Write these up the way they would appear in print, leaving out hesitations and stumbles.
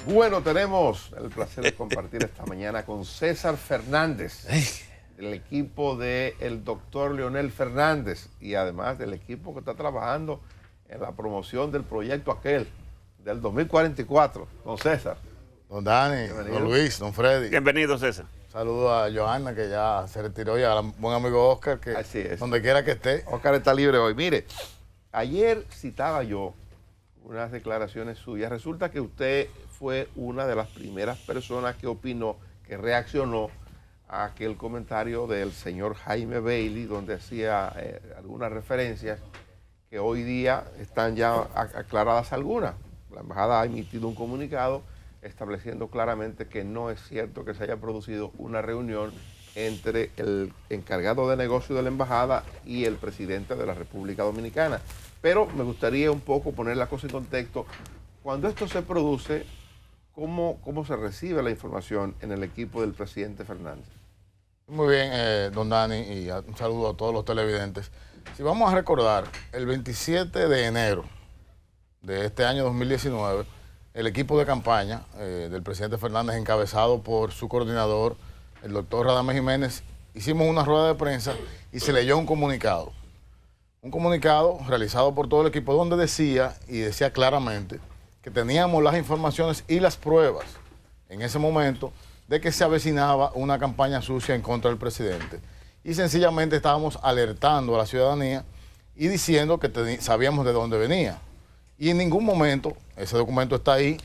Bueno, tenemos el placer de compartir esta mañana con César Fernández, del equipo del doctor Leonel Fernández y además del equipo que está trabajando en la promoción del proyecto aquel del 2044. Don César. Don Dani, don Luis, don Freddy. Bienvenido, César. Saludo a Johanna, que ya se retiró, y al buen amigo Oscar, que donde quiera que esté. Oscar está libre hoy. Mire, ayer citaba yo unas declaraciones suyas. Resulta que usted fue una de las primeras personas que opinó, que reaccionó a aquel comentario del señor Jaime Bailey, donde hacía algunas referencias que hoy día están ya aclaradas algunas. La embajada ha emitido un comunicado estableciendo claramente que no es cierto que se haya producido una reunión entre el encargado de negocio de la embajada y el presidente de la República Dominicana. Pero me gustaría un poco poner la cosa en contexto. Cuando esto se produce, ¿cómo se recibe la información en el equipo del presidente Fernández? Muy bien, don Dani, y un saludo a todos los televidentes. Si vamos a recordar, el 27 de enero de este año 2019, el equipo de campaña del presidente Fernández, encabezado por su coordinador, el doctor Radamés Jiménez, hicimos una rueda de prensa y se leyó un comunicado. Un comunicado realizado por todo el equipo donde decía claramente que teníamos las informaciones y las pruebas en ese momento de que se avecinaba una campaña sucia en contra del presidente. Y sencillamente estábamos alertando a la ciudadanía y diciendo que sabíamos de dónde venía. Y en ningún momento, ese documento está ahí,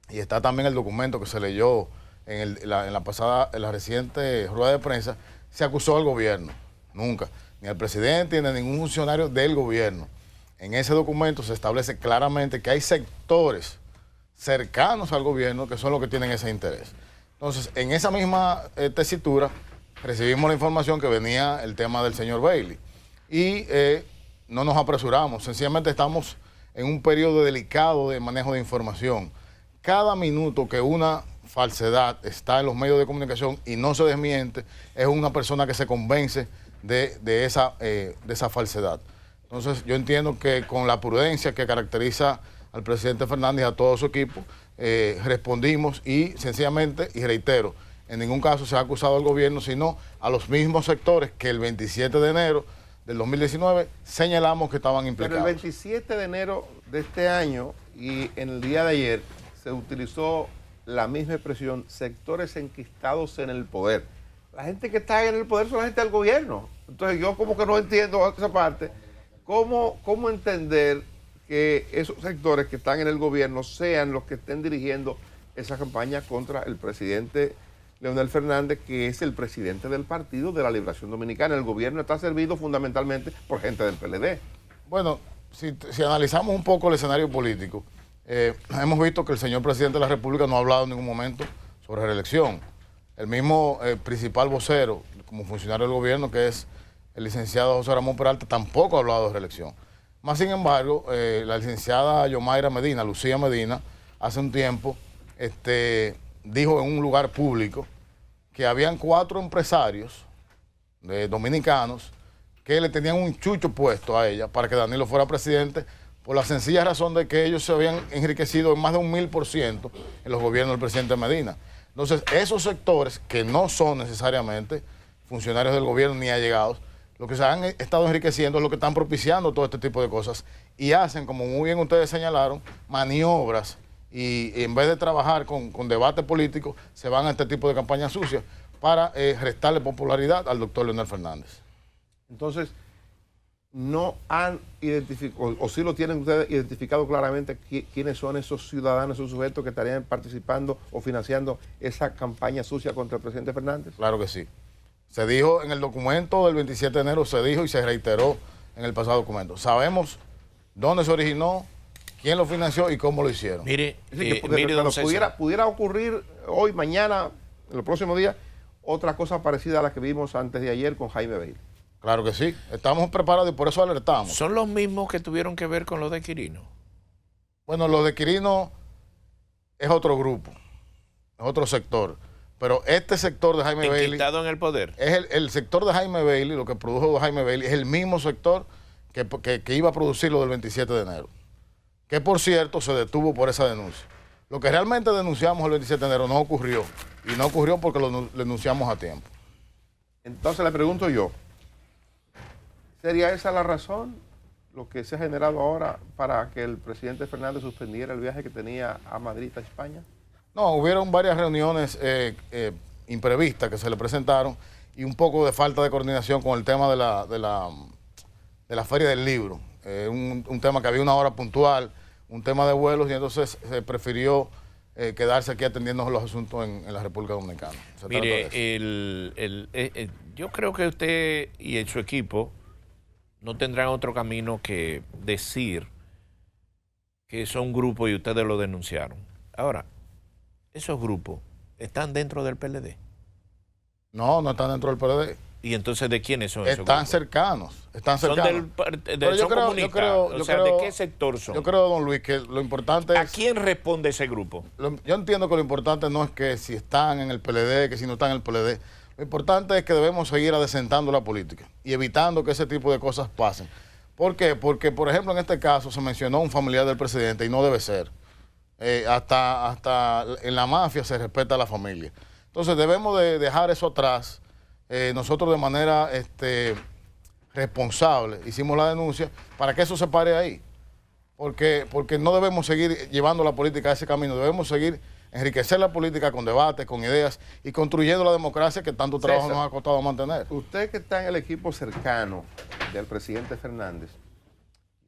y está también el documento que se leyó en la reciente rueda de prensa, se acusó al gobierno. Nunca. Ni al presidente ni a ningún funcionario del gobierno. En ese documento se establece claramente que hay sectores cercanos al gobierno que son los que tienen ese interés. Entonces, en esa misma tesitura, recibimos la información que venía el tema del señor Bailey. Y no nos apresuramos, sencillamente estamos en un periodo delicado de manejo de información. Cada minuto que una falsedad está en los medios de comunicación y no se desmiente, es una persona que se convence de esa falsedad. Entonces, yo entiendo que con la prudencia que caracteriza al presidente Fernández y a todo su equipo, respondimos y sencillamente, y reitero, en ningún caso se ha acusado al gobierno, sino a los mismos sectores que el 27 de enero del 2019 señalamos que estaban implicados. Pero el 27 de enero de este año y en el día de ayer se utilizó la misma expresión, sectores enquistados en el poder. La gente que está en el poder son la gente del gobierno. Entonces yo como que no entiendo esa parte. ¿Cómo entender que esos sectores que están en el gobierno sean los que estén dirigiendo esa campaña contra el presidente Leonel Fernández, que es el presidente del Partido de la Liberación Dominicana? El gobierno está servido fundamentalmente por gente del PLD. Bueno, si analizamos un poco el escenario político, hemos visto que el señor presidente de la República no ha hablado en ningún momento sobre reelección. El mismo principal vocero, como funcionario del gobierno, que es el licenciado José Ramón Peralta, tampoco ha hablado de reelección. Más sin embargo, la licenciada Yomaira Medina, Lucía Medina, hace un tiempo, dijo en un lugar público que habían 4 empresarios dominicanos que le tenían un chucho puesto a ella para que Danilo fuera presidente, por la sencilla razón de que ellos se habían enriquecido en más de un 1000% en los gobiernos del presidente Medina. Entonces, esos sectores que no son necesariamente funcionarios del gobierno ni allegados, lo que se han estado enriqueciendo es lo que están propiciando todo este tipo de cosas y hacen, como muy bien ustedes señalaron, maniobras. Y en vez de trabajar con debate político, se van a este tipo de campañas sucias para restarle popularidad al doctor Leonel Fernández. Entonces, ¿no han identificado, o sí lo tienen ustedes identificado claramente, quiénes son esos ciudadanos, esos sujetos que estarían participando o financiando esa campaña sucia contra el presidente Fernández? Claro que sí. Se dijo en el documento del 27 de enero, se dijo y se reiteró en el pasado documento. Sabemos dónde se originó, quién lo financió y cómo lo hicieron. Mire, pudiera ocurrir hoy, mañana, en los próximos días, otra cosa parecida a la que vimos antes de ayer con Jaime Bailey. Claro que sí, estamos preparados y por eso alertamos. ¿Son los mismos que tuvieron que ver con los de Quirino? Bueno, los de Quirino es otro grupo, es otro sector. Pero este sector de Jaime Bailey... Enquistado en el poder. Es el sector de Jaime Bailey, lo que produjo Jaime Bailey, es el mismo sector que iba a producir lo del 27 de enero. Que por cierto se detuvo por esa denuncia. Lo que realmente denunciamos el 27 de enero no ocurrió. Y no ocurrió porque lo denunciamos a tiempo. Entonces le pregunto yo, ¿sería esa la razón, lo que se ha generado ahora para que el presidente Fernández suspendiera el viaje que tenía a Madrid, a España? No, hubieron varias reuniones imprevistas que se le presentaron y un poco de falta de coordinación con el tema de la Feria del Libro. Un tema que había una hora puntual, un tema de vuelos, y entonces se prefirió quedarse aquí atendiendo los asuntos en la República Dominicana. Mire, yo creo que usted y su equipo no tendrán otro camino que decir que son grupos y ustedes lo denunciaron. Ahora, esos grupos están dentro del PLD. No, no están dentro del PLD. ¿Y entonces de quiénes son esos grupos? Están cercanos. Son comunistas. ¿De qué sector son? Yo creo, don Luis, que lo importante es... ¿A quién responde ese grupo? Yo entiendo que lo importante no es que si están en el PLD, que si no están en el PLD. Lo importante es que debemos seguir adecentando la política y evitando que ese tipo de cosas pasen. ¿Por qué? Porque, por ejemplo, en este caso se mencionó un familiar del presidente y no debe ser. Hasta en la mafia se respeta a la familia. Entonces debemos de dejar eso atrás. Nosotros de manera responsable hicimos la denuncia para que eso se pare ahí. Porque no debemos seguir llevando la política a ese camino. Debemos seguir enriquecer la política con debates, con ideas y construyendo la democracia que tanto trabajo nos ha costado mantener. Usted que está en el equipo cercano del presidente Fernández,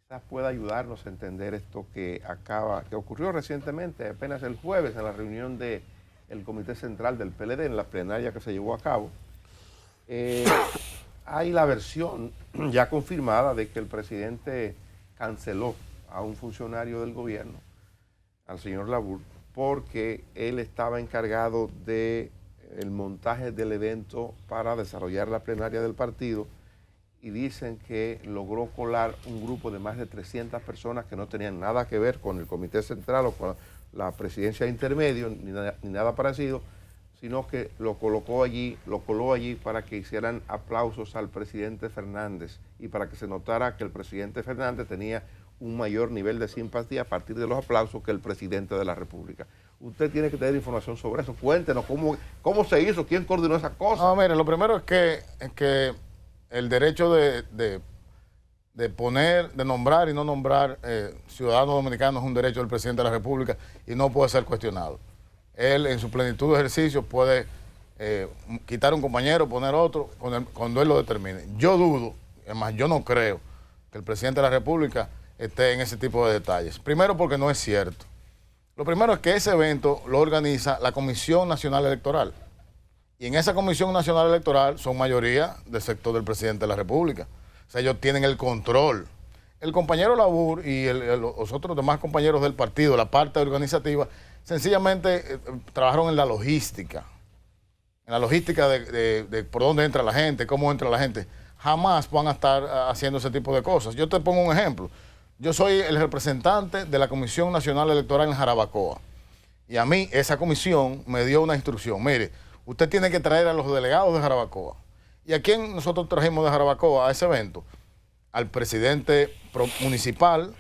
quizás pueda ayudarnos a entender esto que ocurrió recientemente, apenas el jueves, en la reunión del Comité Central del PLD, en la plenaria que se llevó a cabo. Hay la versión ya confirmada de que el presidente canceló a un funcionario del gobierno, al señor Labur, porque él estaba encargado del montaje del evento para desarrollar la plenaria del partido, y dicen que logró colar un grupo de más de 300 personas que no tenían nada que ver con el Comité Central o con la presidencia de intermedio, ni nada parecido, sino que lo coló allí para que hicieran aplausos al presidente Fernández y para que se notara que el presidente Fernández tenía un mayor nivel de simpatía a partir de los aplausos que el presidente de la República. Usted tiene que tener información sobre eso. Cuéntenos cómo se hizo, quién coordinó esas cosas. No, mire, lo primero es que el derecho de nombrar y no nombrar ciudadanos dominicanos es un derecho del presidente de la República y no puede ser cuestionado. Él, en su plenitud de ejercicio, puede quitar un compañero, poner otro, cuando él lo determine. Yo dudo, además yo no creo que el presidente de la República esté en ese tipo de detalles. Primero, porque no es cierto. Lo primero es que ese evento lo organiza la Comisión Nacional Electoral. Y en esa Comisión Nacional Electoral son mayoría del sector del presidente de la República. O sea, ellos tienen el control. El compañero Labur y los otros demás compañeros del partido, la parte organizativa, sencillamente trabajaron en la logística. En la logística de por dónde entra la gente, cómo entra la gente. Jamás van a estar haciendo ese tipo de cosas. Yo te pongo un ejemplo. Yo soy el representante de la Comisión Nacional Electoral en Jarabacoa. Y a mí esa comisión me dio una instrucción. Mire, usted tiene que traer a los delegados de Jarabacoa. ¿Y a quién nosotros trajimos de Jarabacoa a ese evento? Al presidente municipal,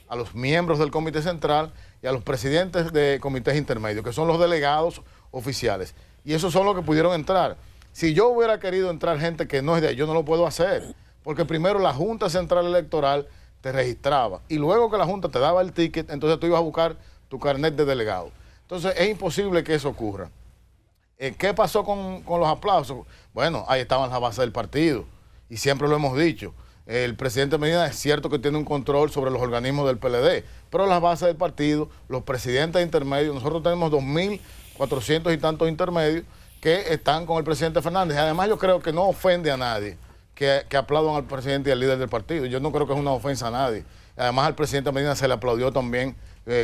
a los miembros del Comité Central y a los presidentes de comités intermedios, que son los delegados oficiales. Y esos son los que pudieron entrar. Si yo hubiera querido entrar gente que no es de ahí, yo no lo puedo hacer. Porque primero la Junta Central Electoral te registraba. Y luego que la Junta te daba el ticket, entonces tú ibas a buscar tu carnet de delegado. Entonces es imposible que eso ocurra. ¿Qué pasó con los aplausos? Bueno, ahí estaban las bases del partido. Y siempre lo hemos dicho. El presidente Medina es cierto que tiene un control sobre los organismos del PLD, pero las bases del partido, los presidentes intermedios, nosotros tenemos 2.400 y tantos intermedios que están con el presidente Fernández. Además, yo creo que no ofende a nadie que aplaudan al presidente y al líder del partido. Yo no creo que es una ofensa a nadie. Además, al presidente Medina se le aplaudió también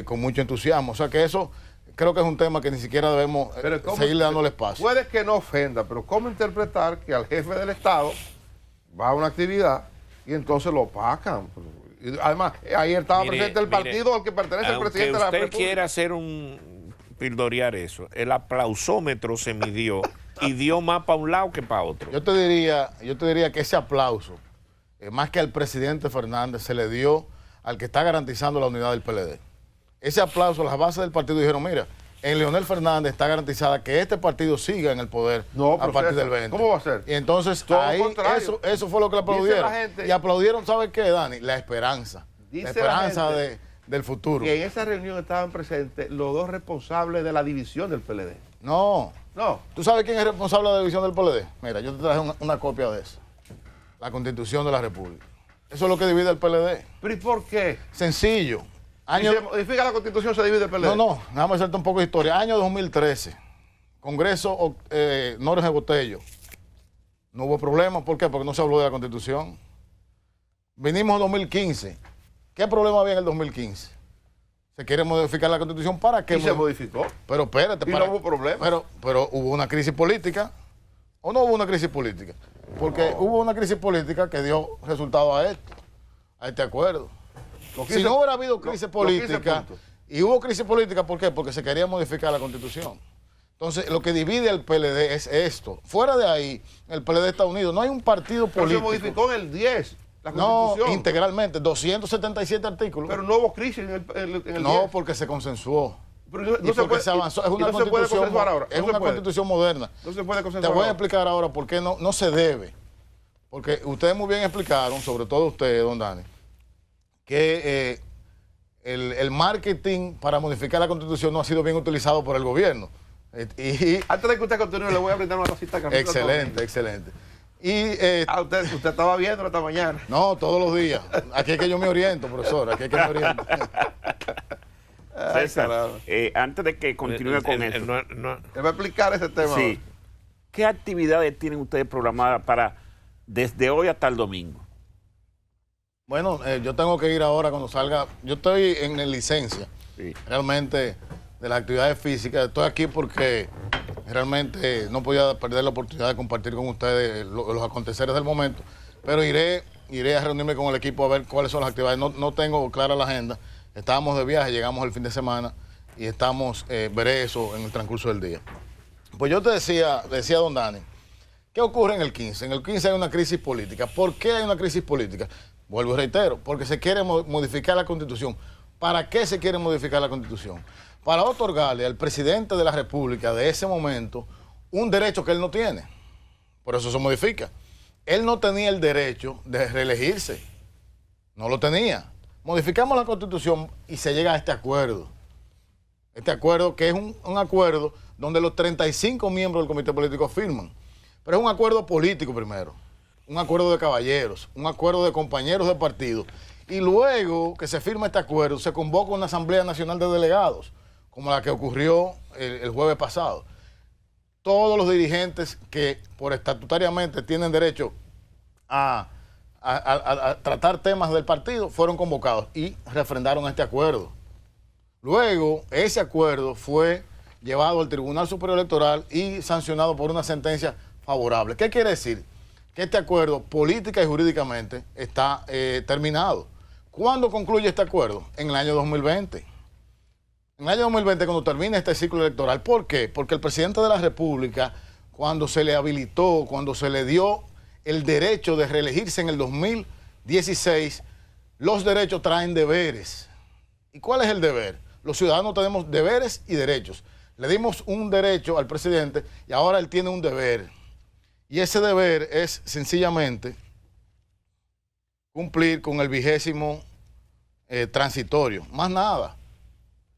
con mucho entusiasmo. O sea que eso creo que es un tema que ni siquiera debemos seguirle dándole espacio. Puede que no ofenda, pero ¿cómo interpretar que al jefe del Estado va a una actividad y entonces lo opacan? Además, ahí estaba presente el partido al que pertenece el presidente de la República. Usted quiere hacer pildorear eso. El aplausómetro se midió y dio más para un lado que para otro. Yo te diría que ese aplauso, más que al presidente Fernández, se le dio al que está garantizando la unidad del PLD. ese aplauso, las bases del partido dijeron, mira, en Leonel Fernández está garantizada que este partido siga en el poder a partir del 20. ¿Cómo va a ser? Y entonces Todo ahí eso fue lo que le aplaudieron. Y aplaudieron, ¿sabe qué, Dani? La esperanza. La esperanza del futuro. Que en esa reunión estaban presentes los dos responsables de la división del PLD. No. No. ¿Tú sabes quién es responsable de la división del PLD? Mira, yo te traje una copia de eso. La Constitución de la República. Eso es lo que divide el PLD. ¿Pero y por qué? Sencillo. Si se modifica la Constitución, se divide el PLD. No, déjame hacerte un poco de historia. Año 2013, Congreso Norris de Botello. No hubo problema. ¿Por qué? Porque no se habló de la Constitución. Venimos en 2015. ¿Qué problema había en el 2015? Se quiere modificar la Constitución. ¿Para qué? Y se modificó. Pero espérate. Y no hubo problema. Pero hubo una crisis política. ¿O no hubo una crisis política? Porque hubo una crisis política que dio resultado a este acuerdo. Si no hubiera habido crisis política, y hubo crisis política, ¿por qué? Porque se quería modificar la Constitución. Entonces, lo que divide al PLD es esto. Fuera de ahí, el PLD está unido. No hay un partido político. Pero se modificó en el 10, la Constitución. No, integralmente, 277 artículos. Pero no hubo crisis en el 10. No, porque se consensuó. Pero no se puede, se avanzó. Es una constitución, ahora. Es una constitución moderna. No se puede consensuar. Te voy a explicar ahora por qué no se debe. Porque ustedes muy bien explicaron, sobre todo usted, don Dani, que el marketing para modificar la Constitución no ha sido bien utilizado por el gobierno. Antes de que usted continúe, le voy a brindar una tacita de café. Excelente, excelente. Usted estaba viendo esta mañana. No, todos los días. Aquí es que yo me oriento, profesor. Aquí es que me oriento. César, antes de que continúe con eso. Te va a explicar ese tema. Sí. ¿Qué actividades tienen ustedes programadas para desde hoy hasta el domingo? Bueno, yo tengo que ir ahora cuando salga. Yo estoy en licencia, realmente, de las actividades físicas. Estoy aquí porque realmente no podía perder la oportunidad de compartir con ustedes los aconteceres del momento. Pero iré a reunirme con el equipo a ver cuáles son las actividades. No tengo clara la agenda. Estábamos de viaje, llegamos el fin de semana y veré eso en el transcurso del día. Pues yo te decía don Dani, ¿qué ocurre en el 15? En el 15 hay una crisis política. ¿Por qué hay una crisis política? Vuelvo y reitero, porque se quiere modificar la Constitución. ¿Para qué se quiere modificar la Constitución? Para otorgarle al presidente de la República de ese momento un derecho que él no tiene. Por eso se modifica. Él no tenía el derecho de reelegirse. No lo tenía. Modificamos la Constitución y se llega a este acuerdo. Este acuerdo que es un acuerdo donde los 35 miembros del comité político firman. Pero es un acuerdo político primero. Un acuerdo de caballeros, un acuerdo de compañeros de partido. Y luego que se firma este acuerdo, se convoca una Asamblea Nacional de Delegados, como la que ocurrió el jueves pasado. Todos los dirigentes que por estatutariamente tienen derecho a tratar temas del partido fueron convocados y refrendaron este acuerdo. Luego, ese acuerdo fue llevado al Tribunal Superior Electoral y sancionado por una sentencia favorable. ¿Qué quiere decir? Que este acuerdo, política y jurídicamente, está terminado. ¿Cuándo concluye este acuerdo? En el año 2020. En el año 2020, cuando termine este ciclo electoral. ¿Por qué? Porque el presidente de la República, cuando se le habilitó, cuando se le dio el derecho de reelegirse en el 2016, los derechos traen deberes. ¿Y cuál es el deber? Los ciudadanos tenemos deberes y derechos. Le dimos un derecho al presidente y ahora él tiene un deber. Y ese deber es sencillamente cumplir con el 20º transitorio. Más nada.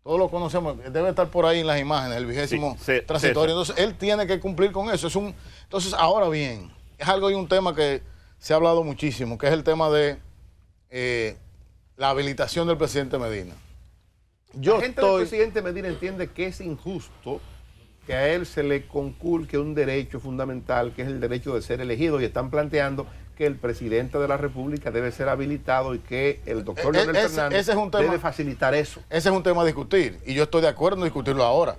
Todos lo conocemos. Debe estar por ahí en las imágenes, el 20º transitorio. Entonces, él tiene que cumplir con eso. Entonces, ahora bien, es algo y un tema que se ha hablado muchísimo, que es el tema de la habilitación del presidente Medina. La gente del presidente Medina entiende que es injusto que a él se le conculque un derecho fundamental, que es el derecho de ser elegido, y están planteando que el presidente de la República debe ser habilitado y que el doctor Leonel Fernández debe facilitar eso. Ese es un tema a discutir, y yo estoy de acuerdo en discutirlo ahora.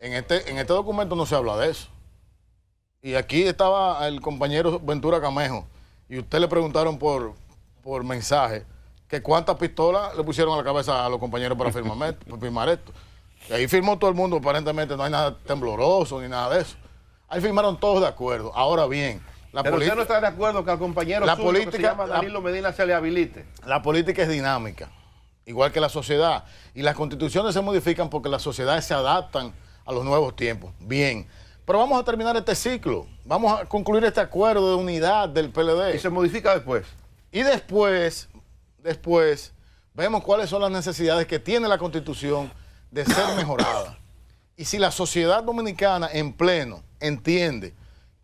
En este documento no se habla de eso. Y aquí estaba el compañero Ventura Camejo, y usted le preguntaron por mensaje que cuántas pistolas le pusieron a la cabeza a los compañeros para firmar esto. Y ahí firmó todo el mundo, aparentemente no hay nada tembloroso ni nada de eso. Ahí firmaron todos de acuerdo. Ahora bien, pero usted no está de acuerdo que al compañero que se llama Danilo Medina se le habilite. La política es dinámica. igual que la sociedad. Y las constituciones se modifican porque las sociedades se adaptan a los nuevos tiempos. Bien, pero vamos a terminar este ciclo. Vamos a concluir este acuerdo de unidad del PLD. Y se modifica después. Y después vemos cuáles son las necesidades que tiene la Constitución de ser mejorada. Y si la sociedad dominicana en pleno entiende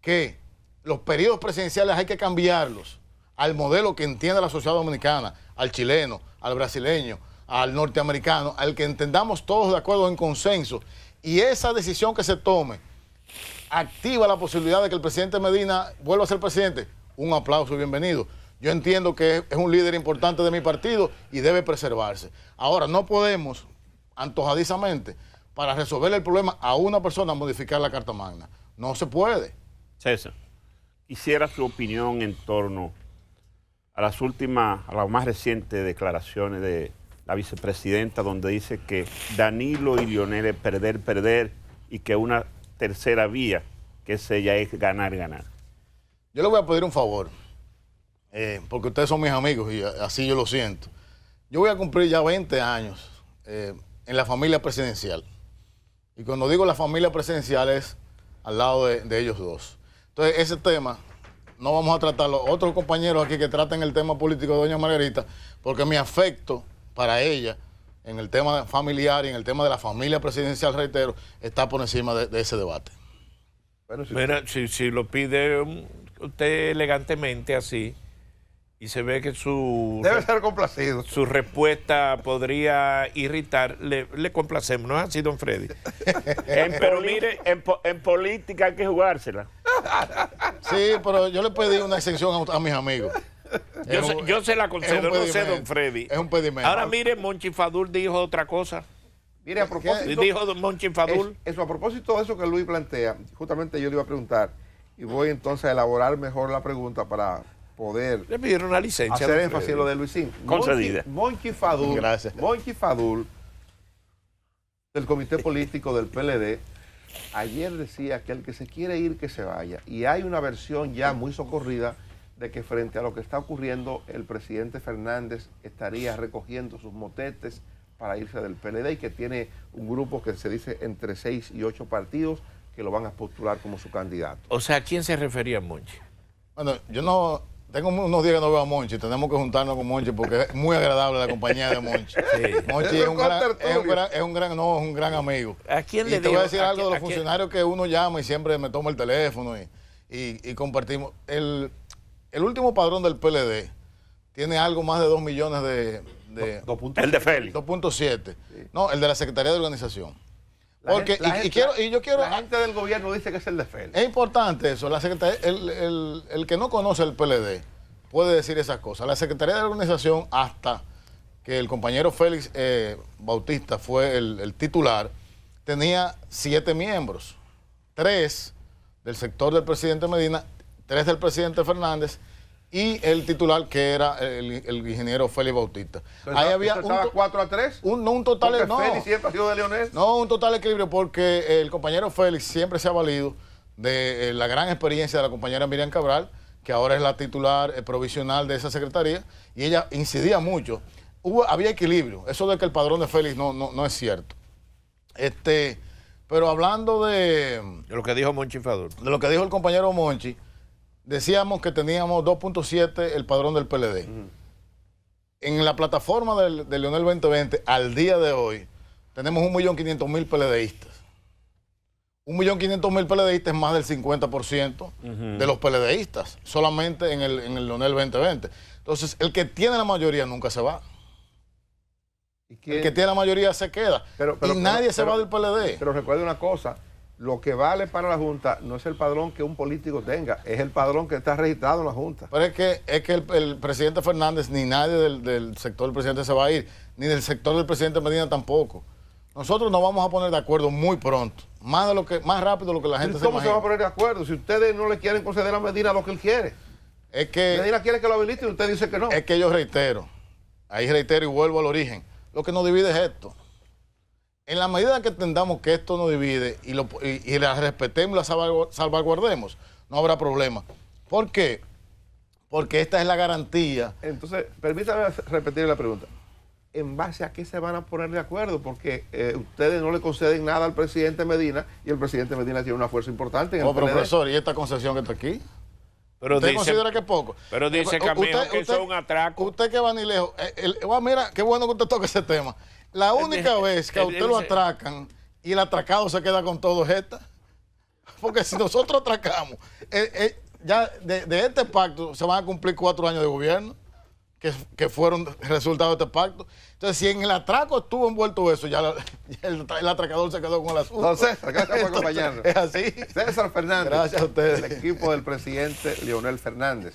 que los periodos presidenciales hay que cambiarlos al modelo que entiende la sociedad dominicana, al chileno, al brasileño, al norteamericano, al que entendamos todos de acuerdo en consenso, y esa decisión que se tome activa la posibilidad de que el presidente Medina vuelva a ser presidente, un aplauso y bienvenido. Yo entiendo que es un líder importante de mi partido y debe preservarse. Ahora, no podemos, antojadizamente, para resolver el problema a una persona, modificar la Carta Magna. No se puede. César, quisiera su opinión en torno a las más recientes declaraciones de la vicepresidenta, donde dice que Danilo y Leonel es perder, y que una tercera vía, que ella es ganar. Yo le voy a pedir un favor, porque ustedes son mis amigos y así yo lo siento. Yo voy a cumplir ya 20 años en la familia presidencial. Y cuando digo la familia presidencial es al lado de ellos dos. Entonces, ese tema no vamos a tratarlo. Otros compañeros aquí que traten el tema político de doña Margarita, porque mi afecto para ella en el tema familiar y en el tema de la familia presidencial, reitero, está por encima de ese debate. Bueno, mira, si lo pide usted elegantemente así, y se ve que debe ser complacido. Su respuesta podría irritar, le complacemos, ¿no es así, don Freddy? Pero mire, en política hay que jugársela. Sí, pero yo le pedí una exención a mis amigos. Yo se la concedo, no sé, don Freddy. Es un pedimento. Ahora mire, Monchi Fadul dijo otra cosa. Mire, a propósito, dijo don Monchi Fadul. Eso, a propósito de eso que Luis plantea, justamente yo le iba a preguntar, y voy entonces a elaborar mejor la pregunta para poder le pidieron una licencia hacer énfasis en lo de Luisín. Concedida. Monchi Fadul, gracias. Monchi Fadul, del Comité Político del PLD, ayer decía que el que se quiere ir, que se vaya. Y hay una versión ya muy socorrida de que frente a lo que está ocurriendo, el presidente Fernández estaría recogiendo sus motetes para irse del PLD y que tiene un grupo que se dice entre 6 y 8 partidos que lo van a postular como su candidato. O sea, ¿a quién se refería Monchi? Bueno, yo no... Tengo unos días que no veo a Monchi, tenemos que juntarnos con Monchi porque es muy agradable la compañía de Monchi. Sí. Monchi es un gran amigo. ¿A quién le digo? Te voy a decir algo de los funcionarios que uno llama y siempre me toma el teléfono y compartimos. El último padrón del PLD tiene algo más de 2 millones de... El de Félix. 2.7. Sí. No, el de la Secretaría de Organización. Porque, la gente del gobierno dice que es el de Félix. Es importante eso. La Secretaría, el que no conoce el PLD puede decir esas cosas. La Secretaría de Organización, hasta que el compañero Félix Bautista fue el titular, tenía 7 miembros. 3 del sector del presidente Medina, 3 del presidente Fernández y el titular que era el ingeniero Félix Bautista. Ahí había estaba 4-3. Un total, no. Félix siempre ha sido de Leonel. No, un total equilibrio porque el compañero Félix siempre se ha valido de la gran experiencia de la compañera Miriam Cabral, que ahora es la titular provisional de esa secretaría, y ella incidía mucho. Había equilibrio. Eso de que el padrón de Félix no es cierto. Pero hablando de lo que dijo Monchi Fadul. De lo que dijo el compañero Monchi, decíamos que teníamos 2.7 el padrón del PLD. En la plataforma de Leonel 2020, al día de hoy, tenemos 1.500.000 PLDistas. 1.500.000 PLDistas es más del 50% de los PLDistas, solamente en el Leonel 2020. Entonces, el que tiene la mayoría nunca se va. El que tiene la mayoría se queda. Y nadie se va del PLD. Pero recuerde una cosa. Lo que vale para la Junta no es el padrón que un político tenga, es el padrón que está registrado en la Junta. Pero es que el presidente Fernández, ni nadie del sector del presidente se va a ir, ni del sector del presidente Medina tampoco. Nosotros nos vamos a poner de acuerdo muy pronto, más rápido de lo que la gente se imagina. ¿Cómo se va a poner de acuerdo si ustedes no le quieren conceder a Medina lo que él quiere? Es que Medina quiere que lo habilite y usted dice que no. Es que yo reitero y vuelvo al origen, lo que nos divide es esto. En la medida que entendamos que esto nos divide y la respetemos y la salvaguardemos, no habrá problema. ¿Por qué? Porque esta es la garantía. Entonces, permítame repetir la pregunta. ¿en base a qué se van a poner de acuerdo? Porque ustedes no le conceden nada al presidente Medina y el presidente Medina tiene una fuerza importante en el pero PLD. profesor, ¿y esta concesión que está aquí? Pero ¿Usted dice, considera que es poco? Pero dice Camejo que eso es un atraco. Usted que va ni lejos. Mira, qué bueno que usted toque ese tema. La única vez que a usted lo atracan y el atracado se queda con todo es esta. Porque si nosotros atracamos, ya de este pacto se van a cumplir 4 años de gobierno que fueron resultado de este pacto. Entonces, si en el atraco estuvo envuelto eso, ya el atracador se quedó con el asunto. Don César, gracias por acompañarnos. Es así. César Fernández. Gracias a ustedes. El equipo del presidente Leonel Fernández.